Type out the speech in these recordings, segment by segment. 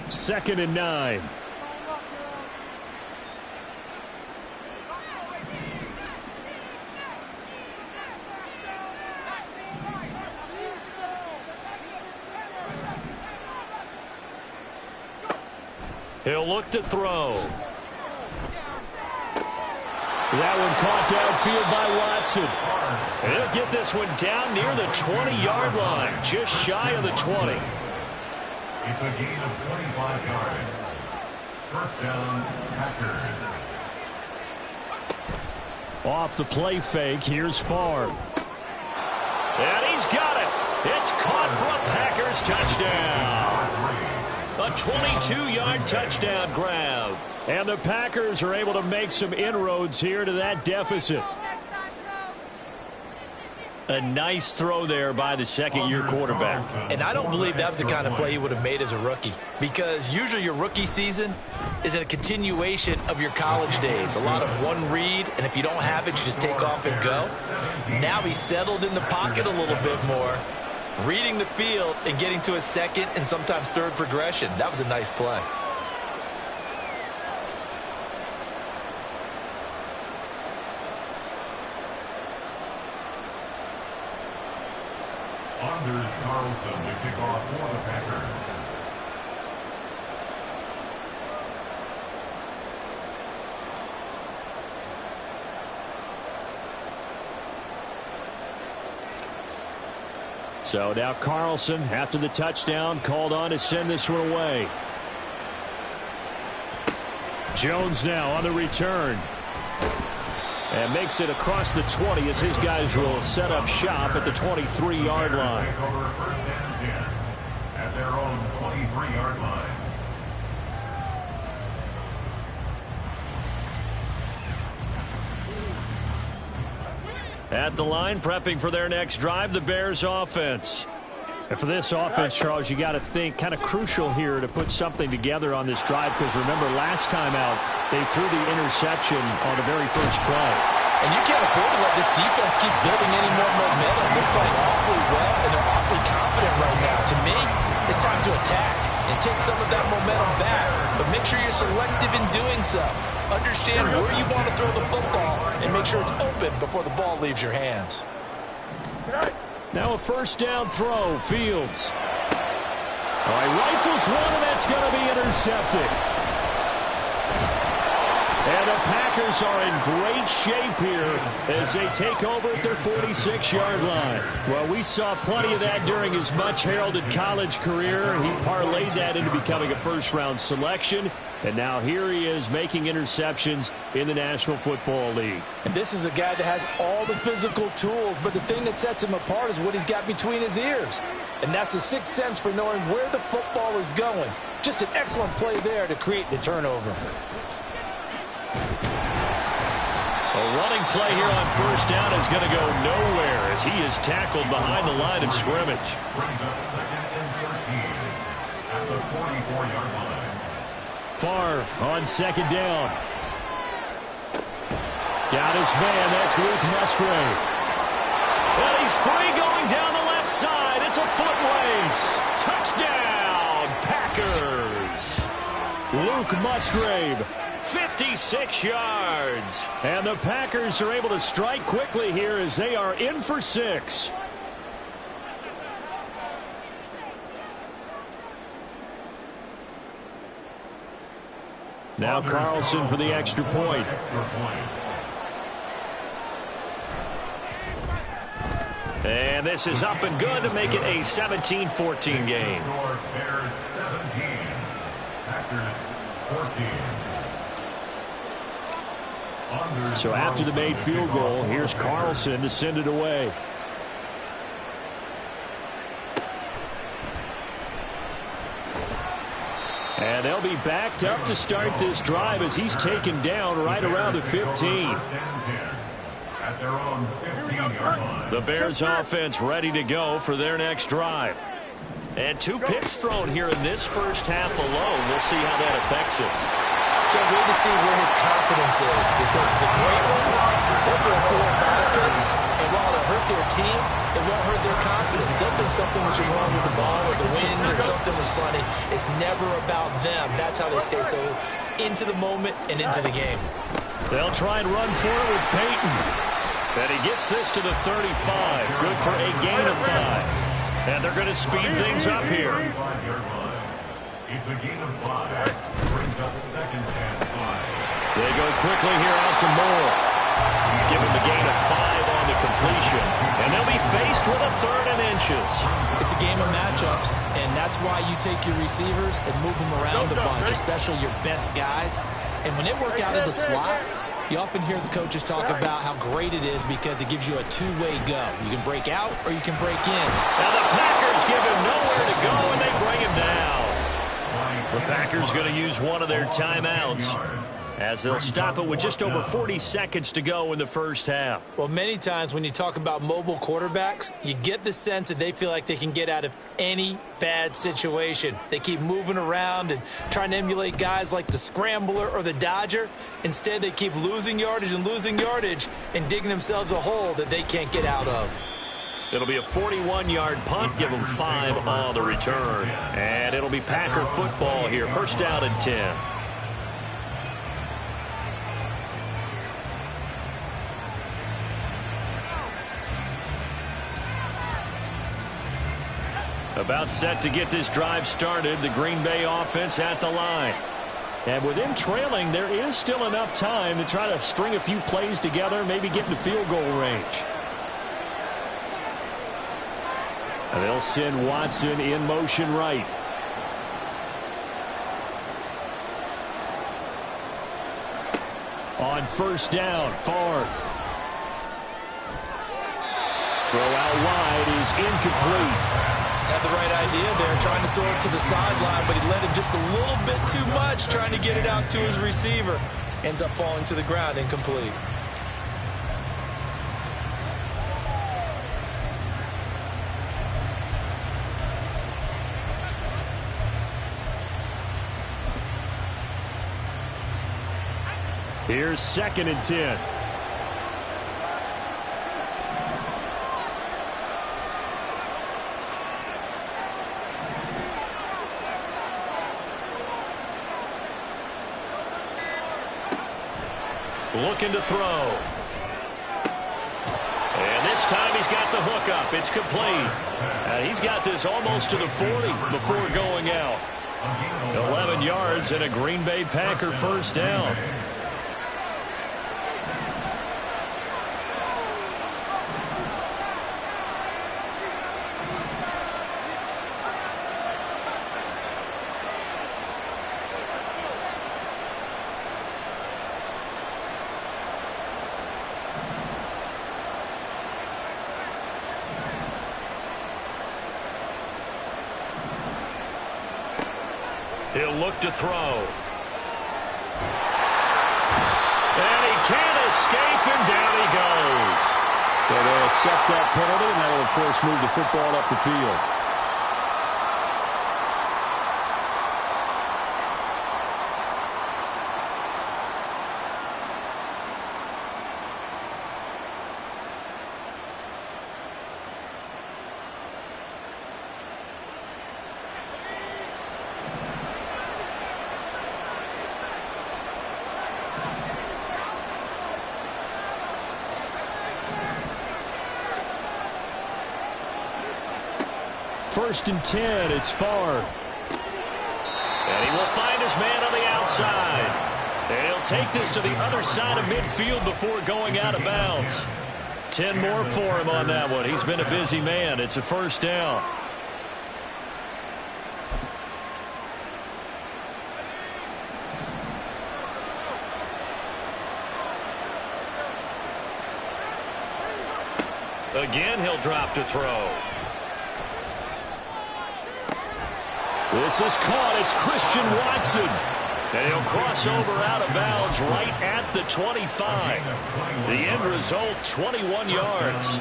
2nd and 9. He'll look to throw. That one caught downfield by Watson. He'll get this one down near the 20-yard line, just shy of the 20. It's a gain of 25 yards. First down, Packers. Off the play fake, here's Favre. And he's got it. It's caught for a Packers touchdown. A 22-yard touchdown grab. And the Packers are able to make some inroads here to that deficit. A nice throw there by the second-year quarterback. And I don't believe that was the kind of play he would have made as a rookie, because usually your rookie season is a continuation of your college days. A lot of one read, and if you don't have it, you just take off and go. Now he's settled in the pocket a little bit more, reading the field and getting to his second and sometimes third progression. That was a nice play. Anders Carlson to kick off for the Packers. So now Carlson, after the touchdown, called on to send this one away. Jones now on the return. And makes it across the 20 as his guys will set up shop at the 23-yard line. First and 10 at their own 23-yard line. At the line, prepping for their next drive, the Bears offense. And for this offense, Charles, you got to think kind of crucial here to put something together on this drive, because remember last time out they threw the interception on the very first play. And you can't afford to let this defense keep building any more momentum. They're playing awfully well, and they're awfully confident right now. To me, it's time to attack and take some of that momentum back, but make sure you're selective in doing so. Understand where you want to throw the football and make sure it's open before the ball leaves your hands. Now a first down throw, Fields. All right, rifles one, and that's going to be intercepted. And the Packers are in great shape here as they take over at their 46-yard line. Well, we saw plenty of that during his much-heralded college career. He parlayed that into becoming a first-round selection. And now here he is making interceptions in the National Football League. And this is a guy that has all the physical tools, but the thing that sets him apart is what he's got between his ears. And that's the sixth sense for knowing where the football is going. Just an excellent play there to create the turnover. A running play here on first down is going to go nowhere as he is tackled behind the line of scrimmage. Brings up 2nd and 13 at the 44-yard line. Favre on second down. Got his man. That's Luke Musgrave. And he's free going down the left side. It's a foot race. Touchdown, Packers. Luke Musgrave, 56 yards. And the Packers are able to strike quickly here as they are in for 6. Now Carlson for the extra point. And this is up and good to make it a 17-14 game. Bears 17, Packers 14. So after the made field goal, here's Carlson to send it away. And they'll be backed up to start this drive as he's taken down right around the 15. At their own 15-yard line. The Bears offense ready to go for their next drive. And 2 picks thrown here in this first half alone. We'll see how that affects it. Can't wait to see where his confidence is, because the great ones, they'll throw 4 or 5 picks, and while it'll hurt their team, it won't hurt their confidence. They'll think something which is wrong with the ball or the wind or something is funny. It's never about them. That's how they stay so into the moment and into the game. They'll try and run for it with Peyton. And he gets this to the 35. Good for a gain of 5. And they're going to speed things up here. It's a gain of 5. Brings up second and 5. They go quickly here out to Moore. Give him the gain of 5 on the completion. And they'll be faced with a 3rd and inches. It's a game of matchups, and that's why you take your receivers and move them around a bunch, especially your best guys. And when they work out of the slot, you often hear the coaches talk about how great it is because it gives you a two-way go. You can break out or you can break in. Now the Packers give him nowhere to go, and they bring him down. The Packers going to use one of their timeouts, as they'll stop it with just over 40 seconds to go in the first half. Well, many times when you talk about mobile quarterbacks, you get the sense that they feel like they can get out of any bad situation. They keep moving around and trying to emulate guys like the Scrambler or the Dodger. Instead, they keep losing yardage and digging themselves a hole that they can't get out of. It'll be a 41-yard punt. Give them 5 on the return. And it'll be Packer football here. First down and 10. About set to get this drive started. The Green Bay offense at the line. And with them trailing, there is still enough time to try to string a few plays together, maybe get into field goal range. And they'll send Watson in motion right. On first down, Favre. Throw out wide is incomplete. Had the right idea there, trying to throw it to the sideline, but he led him just a little bit too much, trying to get it out to his receiver. Ends up falling to the ground, incomplete. Here's 2nd and 10. Looking to throw. And this time he's got the hook up. It's complete. And he's got this almost to the 40 before going out. 11 yards and a Green Bay Packer first down. He'll look to throw. And he can't escape, and down he goes. Well, they'll accept that penalty, and that'll, of course, move the football up the field. First and 10, it's Favre. And he will find his man on the outside. And he'll take this to the other side of midfield before going out of bounds. 10 more for him on that one. He's been a busy man. It's a first down. Again, he'll drop to throw. This is caught. It's Christian Watson. And he'll cross over out of bounds right at the 25. The end result, 21 yards.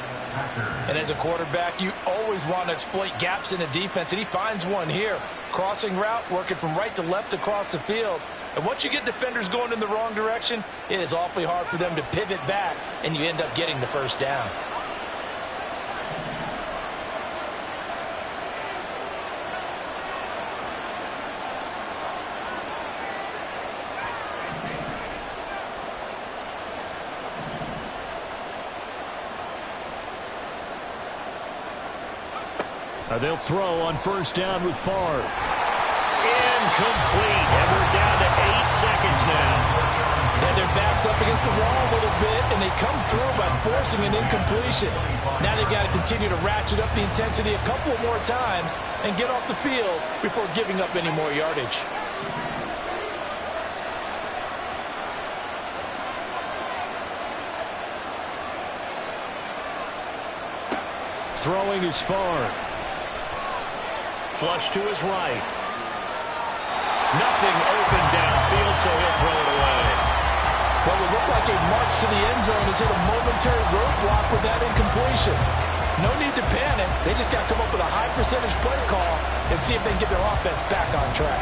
And as a quarterback, you always want to exploit gaps in the defense, and he finds one here. Crossing route, working from right to left across the field. And once you get defenders going in the wrong direction, it is awfully hard for them to pivot back, and you end up getting the first down. They'll throw on first down with Favre. Incomplete. And we're down to 8 seconds now. And their back's up against the wall a little bit, and they come through by forcing an incompletion. Now they've got to continue to ratchet up the intensity a couple more times and get off the field before giving up any more yardage. Throwing is Favre. Flush to his right. Nothing open downfield, so he'll throw it away. What would look like a march to the end zone has hit a momentary roadblock with that incompletion. No need to panic. They just got to come up with a high percentage play call and see if they can get their offense back on track.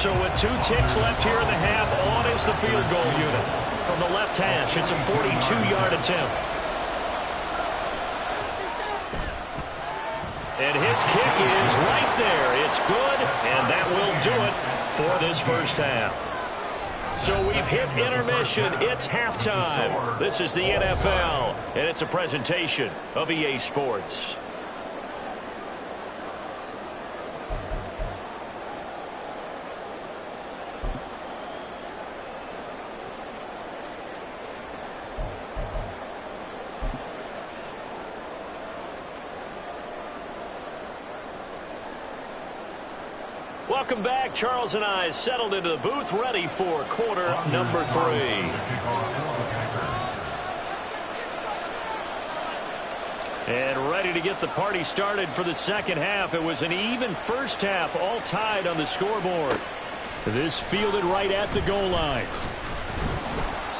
So with 2 ticks left here in the half, on is the field goal unit. From the left hash, it's a 42-yard attempt. And his kick is right there. It's good, and that will do it for this first half. So we've hit intermission. It's halftime. This is the NFL, and it's a presentation of EA Sports. Welcome back. Charles and I settled into the booth, ready for quarter number 3. And ready to get the party started for the second half. It was an even first half, all tied on the scoreboard. This fielded right at the goal line.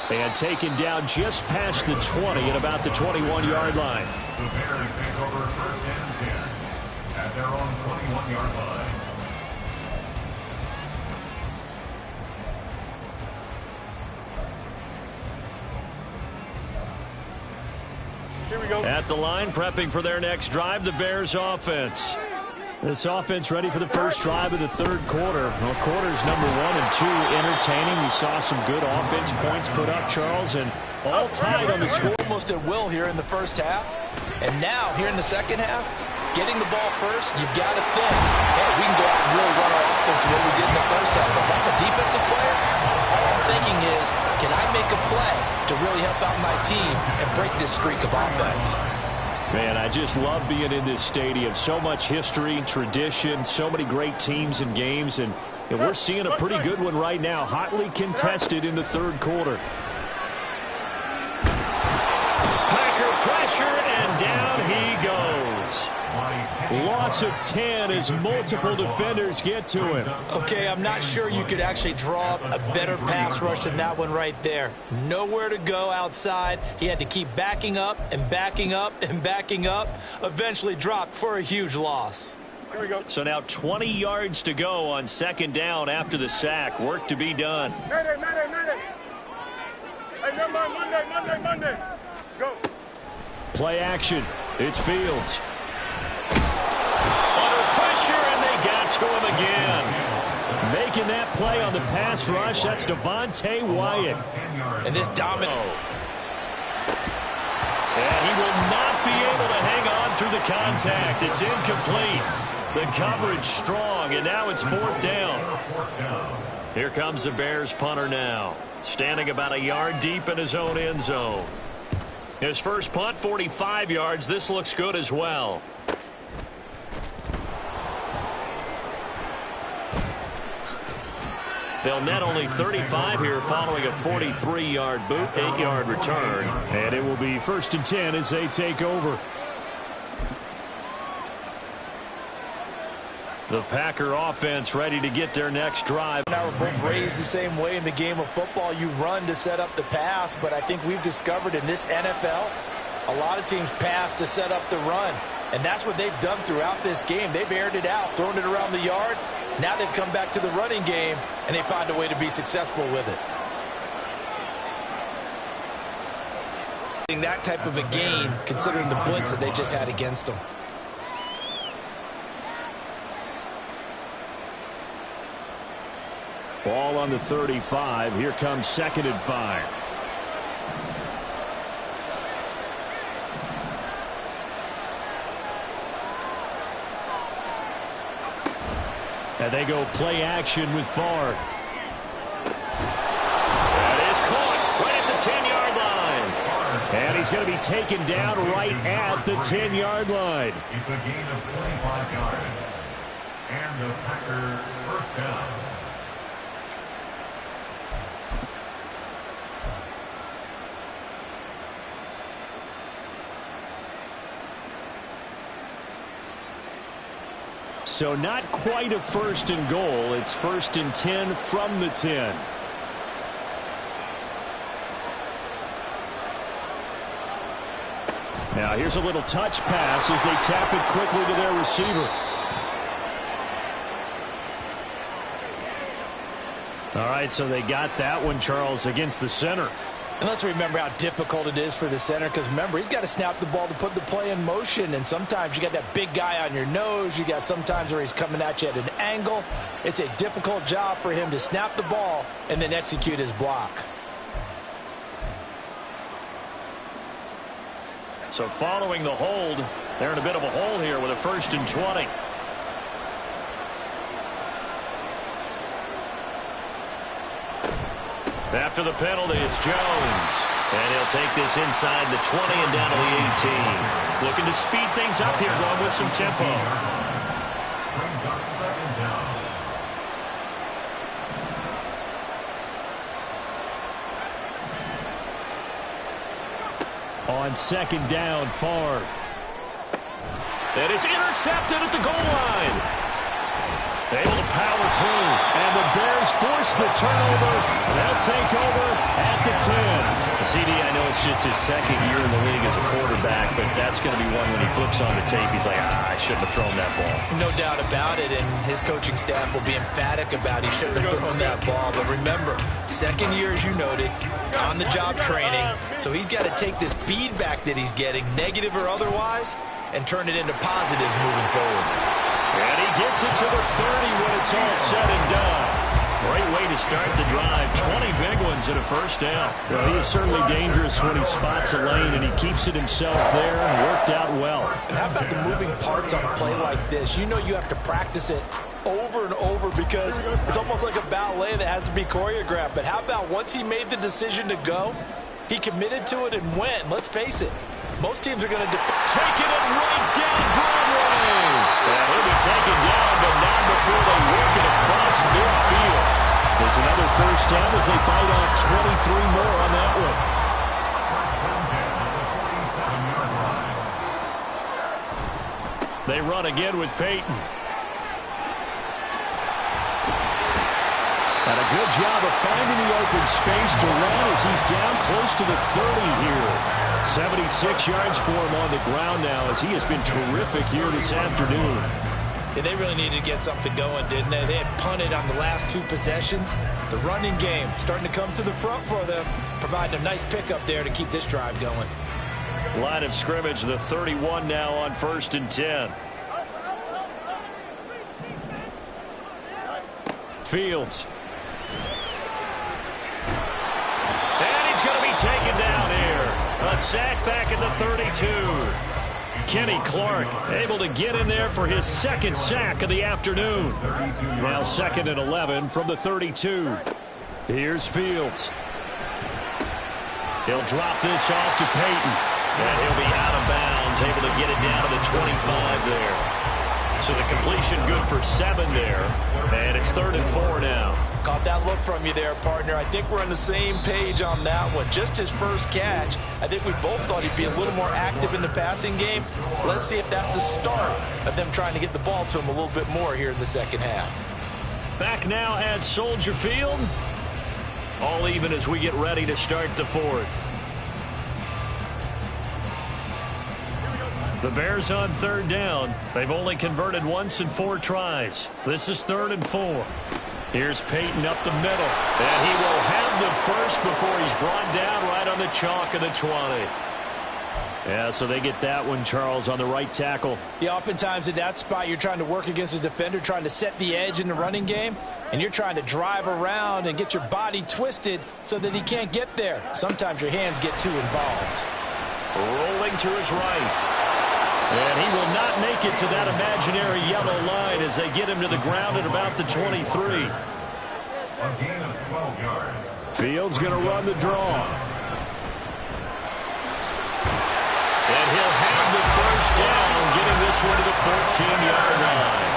And taken down just past the 20 at about the 21-yard line. The Bears take over first and 10 at their own 21-yard line. Here we go. At the line, prepping for their next drive, the Bears offense. This offense ready for the first drive of the third quarter. Well, quarters number 1 and 2 entertaining. We saw some good offense points put up, Charles, and all tied on the score. Almost at will here in the first half. And now, here in the second half, getting the ball first, you've got to think, hey, we can go out and really run our offense the way we did in the first half. If I'm a defensive player, all I'm thinking is, can I make a play to really help out my team and break this streak of offense? Man, I just love being in this stadium. So much history, tradition, so many great teams and games, and we're seeing a pretty good one right now, hotly contested in the third quarter. Packer pressure, and down he goes. Loss of 10 as multiple defenders get to him. Okay, I'm not sure you could actually draw up a better pass rush than that one right there. Nowhere to go outside. He had to keep backing up and backing up and backing up. Eventually dropped for a huge loss. Here we go. So now 20 yards to go on second down after the sack. Work to be done. Hey, never mind, Monday. Go. Play action. It's Fields. Under pressure, and they got to him again. Making that play on the pass rush, that's Devontae Wyatt. And this domino. And he will not be able to hang on through the contact. It's incomplete. The coverage strong, and now it's fourth down. Here comes the Bears punter now. Standing about a yard deep in his own end zone. His first punt, 45 yards. This looks good as well. They'll net only 35 here following a 43-yard boot, 8-yard return. And it will be first and 10 as they take over. The Packer offense ready to get their next drive. Now we're both raised the same way in the game of football. You run to set up the pass, but I think we've discovered in this NFL, a lot of teams pass to set up the run. And that's what they've done throughout this game. They've aired it out, thrown it around the yard. Now they've come back to the running game, and they find a way to be successful with it. That type of a gain, considering the blitz that they just had against them. Ball on the 35. Here comes 2nd and 5. And they go play action with Favre. That is caught right at the 10-yard line. And he's going to be taken down right at the 10-yard line. It's a gain of 25 yards. And the Packer first down. So not quite a 1st and goal. It's 1st and 10 from the 10. Now here's a little touch pass as they tap it quickly to their receiver. All right, so they got that one, Charles, against the center. And let's remember how difficult it is for the center, because remember, he's got to snap the ball to put the play in motion, and sometimes you got that big guy on your nose. You got sometimes where he's coming at you at an angle. It's a difficult job for him to snap the ball and then execute his block. So following the hold, they're in a bit of a hole here with a 1st and 20. After the penalty, it's Jones. And he'll take this inside the 20 and down to the 18. Looking to speed things up here, going with some tempo. Brings up 2nd down. On 2nd down, Favre. And it's intercepted at the goal line. Able to power through, and the Bears force the turnover. They'll take over at the 10. CD, I know it's just his 2nd year in the league as a quarterback, but that's going to be one when he flips on the tape. He's like, I shouldn't have thrown that ball. No doubt about it, and his coaching staff will be emphatic about he shouldn't have thrown that ball. But remember, 2nd year, as you noted, on-the-job training, so he's got to take this feedback that he's getting, negative or otherwise, and turn it into positives moving forward. And he gets it to the 30 when it's all said and done. Great way to start the drive. 20 big ones and a 1st down. Well, he is certainly dangerous when he spots a lane, and he keeps it himself there and worked out well. And how about the moving parts on a play like this? You know you have to practice it over and over because it's almost like a ballet that has to be choreographed. But how about once he made the decision to go, he committed to it and went. And let's face it, most teams are going to Taking it right down Broadway. And he'll be taken down, but not before they work it across midfield. It's another 1st down as they bite on 23 more on that one. They run again with Peyton. And a good job of finding the open space to run as he's down close to the 30 here. 76 yards for him on the ground now as he has been terrific here this afternoon. Yeah, they really needed to get something going, didn't they? They had punted on the last 2 possessions. The running game starting to come to the front for them, providing a nice pickup there to keep this drive going. Line of scrimmage, the 31 now on 1st and 10. Fields. And he's going to be taken down here. A sack back at the 32. Kenny Clark able to get in there for his 2nd sack of the afternoon. Now 2nd and 11 from the 32. Here's Fields. He'll drop this off to Peyton. And he'll be out of bounds, able to get it down to the 25 there. So the completion good for 7 there. And it's 3rd and 4 now. Caught that look from you there, partner. I think we're on the same page on that one. Just his first catch, I think we both thought he'd be a little more active in the passing game. Let's see if that's the start of them trying to get the ball to him a little bit more here in the second half. Back now at Soldier Field. All even as we get ready to start the 4th. The Bears on 3rd down. They've only converted once in 4 tries. This is 3rd and 4. Here's Peyton up the middle. And he will have the first before he's brought down right on the chalk of the 20. Yeah, so they get that one, Charles, on the right tackle. Yeah, oftentimes at that spot, you're trying to work against a defender, trying to set the edge in the running game, and you're trying to drive around and get your body twisted so that he can't get there. Sometimes your hands get too involved. Rolling to his right. And he will not make it to that imaginary yellow line as they get him to the ground at about the 23. A gain of 12 yards. Fields going to run the draw. And he'll have the first down, getting this one to the 14-yard line.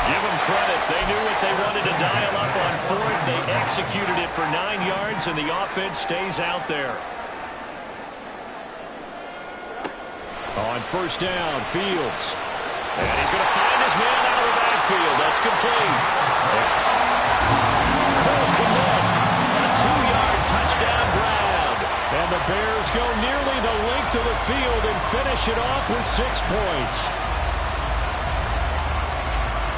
Give them credit. They knew what they wanted to dial up on 4th. They executed it for 9 yards, and the offense stays out there. On 1st down, Fields. And he's going to find his man out of the backfield. That's complete. Cole Kmet, a 2-yard touchdown grab. And the Bears go nearly the length of the field and finish it off with 6 points.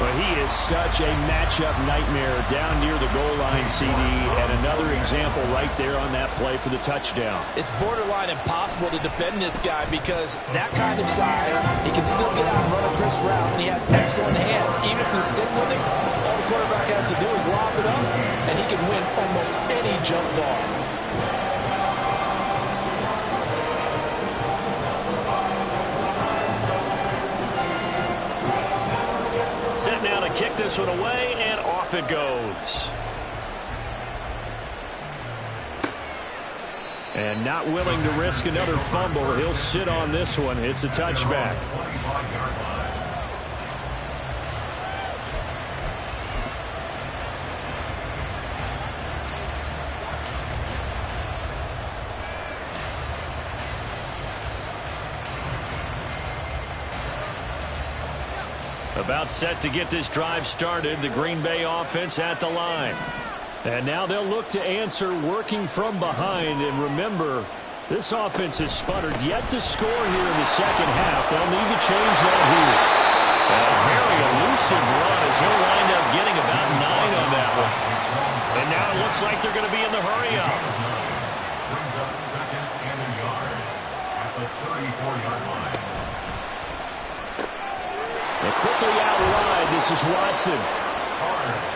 But he is such a matchup nightmare down near the goal line, CD, and another example right there on that play for the touchdown. It's borderline impossible to defend this guy because that kind of size, he can still get out and run a crisp route, and he has excellent hands. Even if he's stiff with it, all the quarterback has to do is lob it up, and he can win almost any jump ball. Now to kick this one away, and off it goes. And not willing to risk another fumble, he'll sit on this one. It's a touchback. About set to get this drive started. The Green Bay offense at the line. And now they'll look to answer working from behind. And remember, this offense has sputtered yet to score here in the second half. They'll need to change that here. A very elusive run as he'll wind up getting about 9 on that one. And now it looks like they're going to be in the hurry-up. Brings up 2nd and a yard at the 34-yard line. And quickly out wide, this is Watson.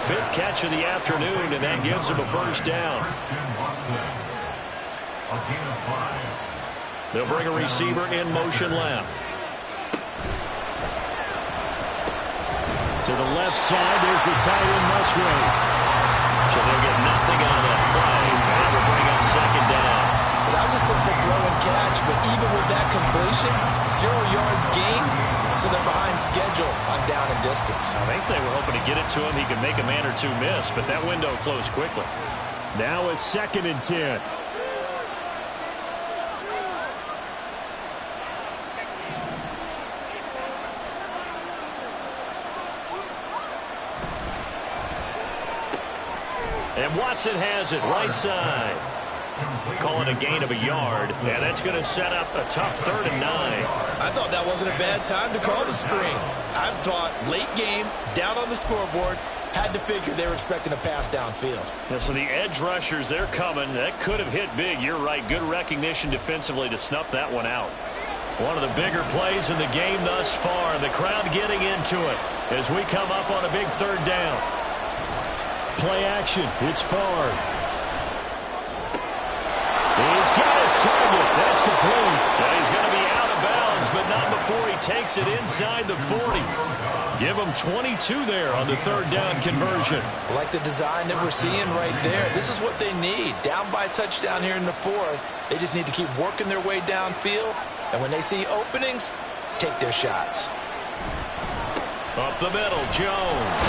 5th catch of the afternoon, and that gives him a first down. A gain of 5. They'll bring a receiver in motion left. To the left side, there's the tight end, Musgrave. So they'll get nothing on that play, and it will bring up 2nd down. That was a simple throw and catch, but even with that completion, 0 yards gained, so they're behind schedule on down and distance. I think they were hoping to get it to him. He could make a man or two miss, but that window closed quickly. Now it's 2nd and 10. And Watson has it right side. Calling a gain of a yard, and that's going to set up a tough 3rd and 9. I thought that wasn't a bad time to call the screen. I thought late game, down on the scoreboard, had to figure they were expecting a pass downfield. Yeah, so the edge rushers, they're coming. That could have hit big. You're right. Good recognition defensively to snuff that one out. One of the bigger plays in the game thus far. The crowd getting into it as we come up on a big 3rd down. Play action. It's Favre. He's got his target. That's complete. And he's going to be out of bounds, but not before he takes it inside the 40. Give him 22 there on the 3rd down conversion. I like the design that we're seeing right there. This is what they need. Down by a touchdown here in the 4th. They just need to keep working their way downfield. And when they see openings, take their shots. Up the middle, Jones.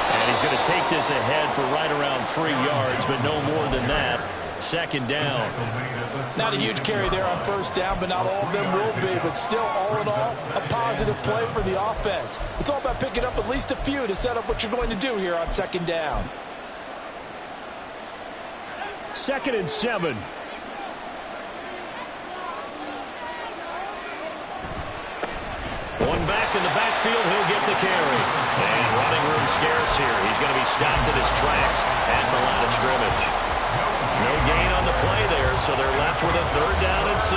And he's going to take this ahead for right around 3 yards, but no more than that. Second down. Not a huge carry there on first down, but not all of them will be. But still, all in all, a positive play for the offense. It's all about picking up at least a few to set up what you're going to do here on second down. 2nd and 7. One back in the backfield, he'll get the carry. And running room scarce here. He's going to be stopped in his tracks at the line of scrimmage. No gain on the play there, so they're left with a 3rd down and 6.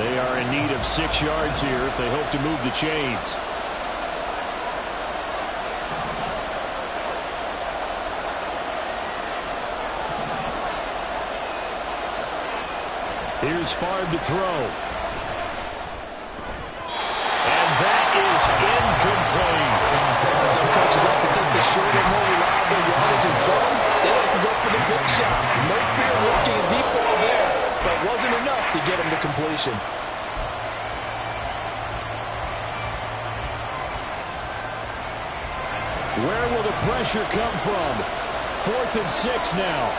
They are in need of 6 yards here if they hope to move the chains. Here's Favre to throw. And that is incomplete. Some coaches like to take the shorter, more reliable yardage, and some they like to go for the big shot. No fear risking a deep ball there, but it wasn't enough to get him to completion. Where will the pressure come from? 4th and 6 now.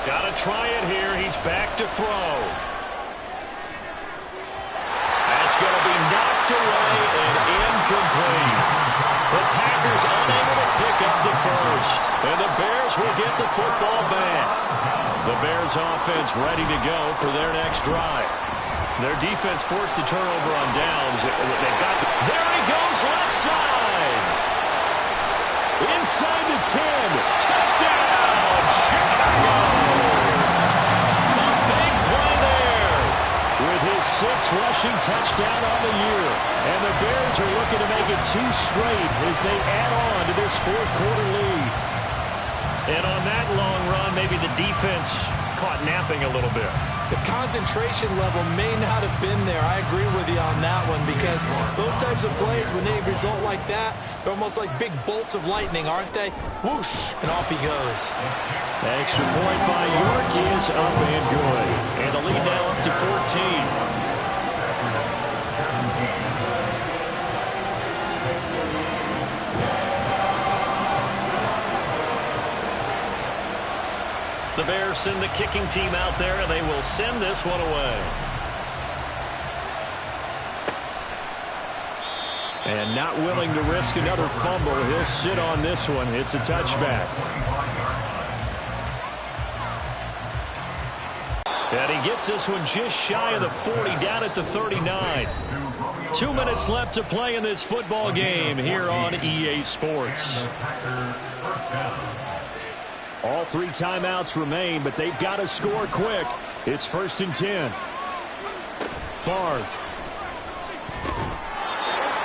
Got to try it here. He's back to throw. That's going to be knocked away and incomplete. The Packers unable to pick up the first. And the Bears will get the football back. The Bears offense ready to go for their next drive. Their defense forced the turnover on downs. They've got there he goes, left side. Inside the 10. Touchdown, Chicago. A big play there. With his 6th rushing touchdown on the year. And the Bears are looking to make it 2 straight as they add on to this 4th quarter lead. And on that long run, maybe the defense caught napping a little bit. The concentration level may not have been there. I agree with you on that one because those types of plays, when they result like that, they're almost like big bolts of lightning, aren't they? Whoosh, and off he goes. The extra point by York is up and good. And the lead now up to 14. The Bears send the kicking team out there, and they will send this one away. And not willing to risk another fumble, he'll sit on this one. It's a touchback. And he gets this one just shy of the 40, down at the 39. 2 minutes left to play in this football game here on EA Sports. All 3 timeouts remain, but they've got to score quick. It's 1st and 10. Favre.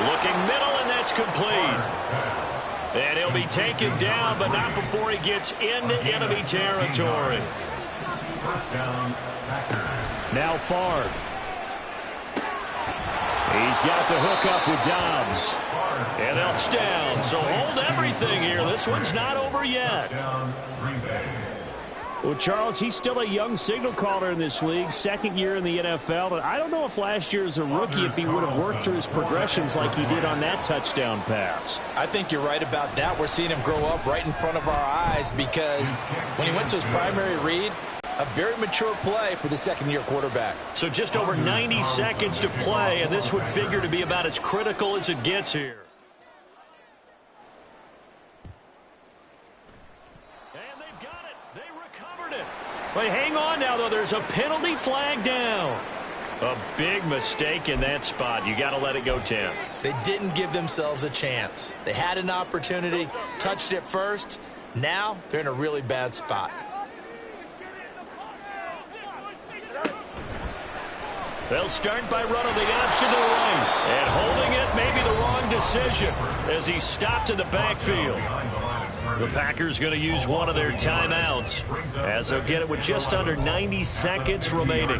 Looking middle, and that's complete. And he'll be taken down, but not before he gets into enemy territory. Now Favre. He's got the hook up with Dobbs. And that's down, so hold everything here. This one's not over yet. Well, Charles, he's still a young signal caller in this league, 2nd year in the NFL. And I don't know if last year as a rookie, if he would have worked through his progressions like he did on that touchdown pass. I think you're right about that. We're seeing him grow up right in front of our eyes because when he went to his primary read, a very mature play for the 2nd-year quarterback. So just over 90 seconds to play, and this would figure to be about as critical as it gets here. And they've got it. They recovered it. Wait, hang on now, though. There's a penalty flag down. A big mistake in that spot. You got to let it go, Tim. They didn't give themselves a chance. They had an opportunity, touched it first. Now they're in a really bad spot. They'll start by running the option to the right. And holding it may be the wrong decision as he stopped in the backfield. The Packers going to use one of their timeouts as they'll get it with just under 90 seconds remaining.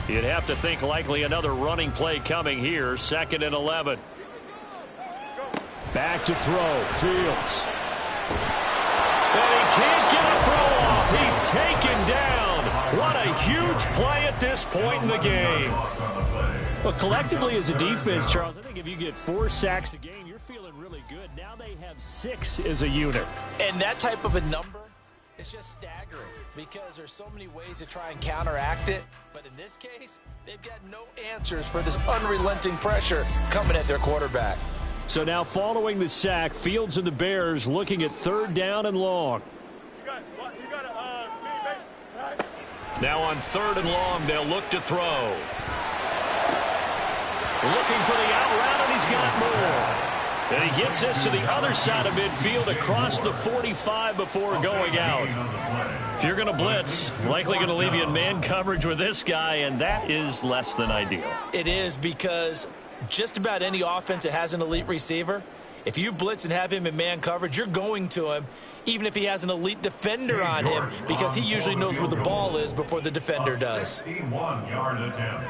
You'd have to think likely another running play coming here, 2nd and 11. Back to throw. Fields. And he can't get a throw off. He's taken down. What a huge play at this point in the game. Well, collectively as a defense, Charles, I think if you get 4 sacks a game, you're feeling really good. Now they have 6 as a unit. And that type of a number is just staggering because there's so many ways to try and counteract it. But in this case, they've got no answers for this unrelenting pressure coming at their quarterback. So now following the sack, Fields and the Bears looking at 3rd down and long. You got a right? Now on 3rd and long, they'll look to throw. Looking for the out route, and he's got more. And he gets this to the other side of midfield across the 45 before going out. If you're going to blitz, likely going to leave you in man coverage with this guy, and that is less than ideal. It is because just about any offense that has an elite receiver, if you blitz and have him in man coverage, you're going to him, even if he has an elite defender on him, because he usually knows where the ball is before the defender does. 61-yard attempt.